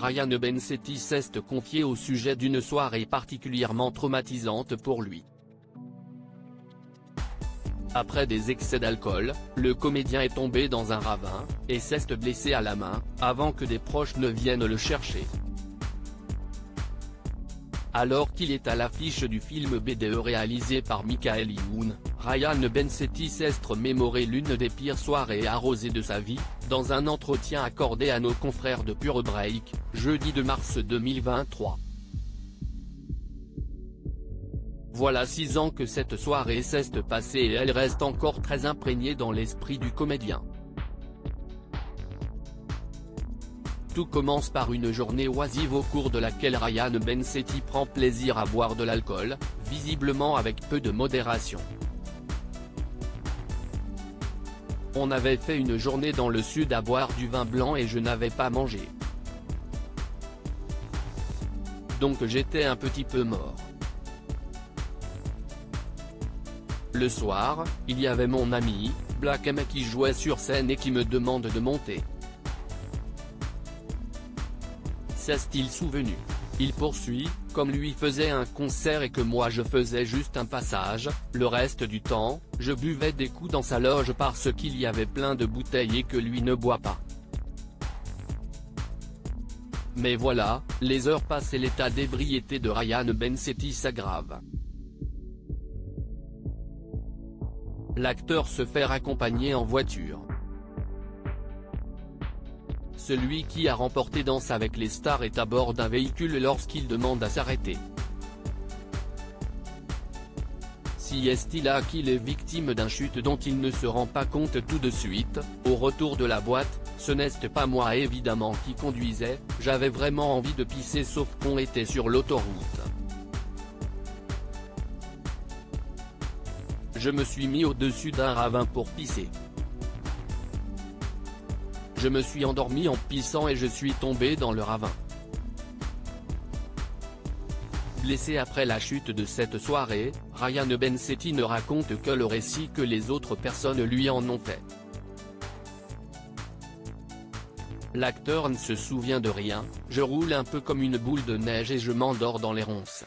Ryan Bensetti s'est confié au sujet d'une soirée particulièrement traumatisante pour lui. Après des excès d'alcool, le comédien est tombé dans un ravin, et s'est blessé à la main, avant que des proches ne viennent le chercher. Alors qu'il est à l'affiche du film BDE réalisé par Michael Youn, Ryan Bensetti s'est mémoré l'une des pires soirées arrosées de sa vie, dans un entretien accordé à nos confrères de Pure Break, jeudi 2 mars 2023. Voilà 6 ans que cette soirée s'est passée et elle reste encore très imprégnée dans l'esprit du comédien. Tout commence par une journée oisive au cours de laquelle Ryan Bensetti prend plaisir à boire de l'alcool, visiblement avec peu de modération. On avait fait une journée dans le sud à boire du vin blanc et je n'avais pas mangé. Donc j'étais un petit peu mort. Le soir, il y avait mon ami, Black M qui jouait sur scène et qui me demande de monter. S'est-il souvenu. Il poursuit, comme lui faisait un concert et que moi je faisais juste un passage, le reste du temps, je buvais des coups dans sa loge parce qu'il y avait plein de bouteilles et que lui ne boit pas. Mais voilà, les heures passent et l'état d'ébriété de Ryan Bensetti s'aggrave. L'acteur se fait raccompagner en voiture. Celui qui a remporté Danse avec les stars est à bord d'un véhicule lorsqu'il demande à s'arrêter. Si est-il là qu'il est victime d'une chute dont il ne se rend pas compte tout de suite, au retour de la boîte, ce n'est pas moi évidemment qui conduisais, j'avais vraiment envie de pisser sauf qu'on était sur l'autoroute. Je me suis mis au-dessus d'un ravin pour pisser. Je me suis endormi en pissant et je suis tombé dans le ravin. Blessé après la chute de cette soirée, Ryan Bensetti ne raconte que le récit que les autres personnes lui en ont fait. L'acteur ne se souvient de rien, je roule un peu comme une boule de neige et je m'endors dans les ronces.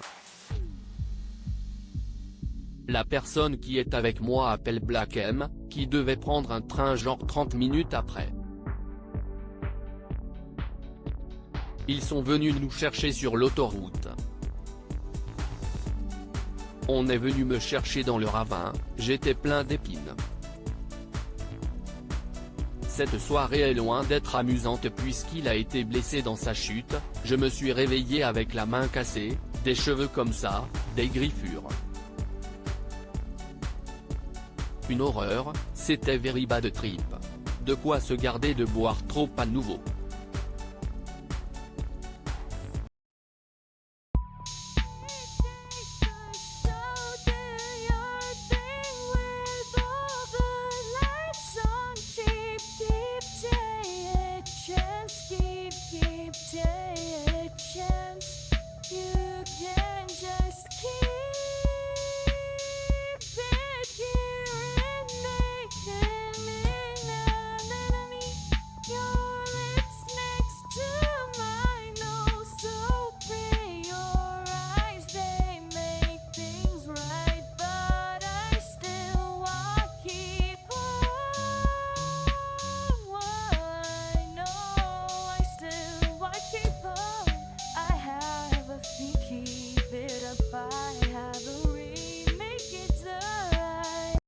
La personne qui est avec moi appelle Black M, qui devait prendre un train genre 30 minutes après. Ils sont venus nous chercher sur l'autoroute. On est venu me chercher dans le ravin, j'étais plein d'épines. Cette soirée est loin d'être amusante puisqu'il a été blessé dans sa chute, je me suis réveillé avec la main cassée, des cheveux comme ça, des griffures. Une horreur, c'était very bad trip. De quoi se garder de boire trop à nouveau.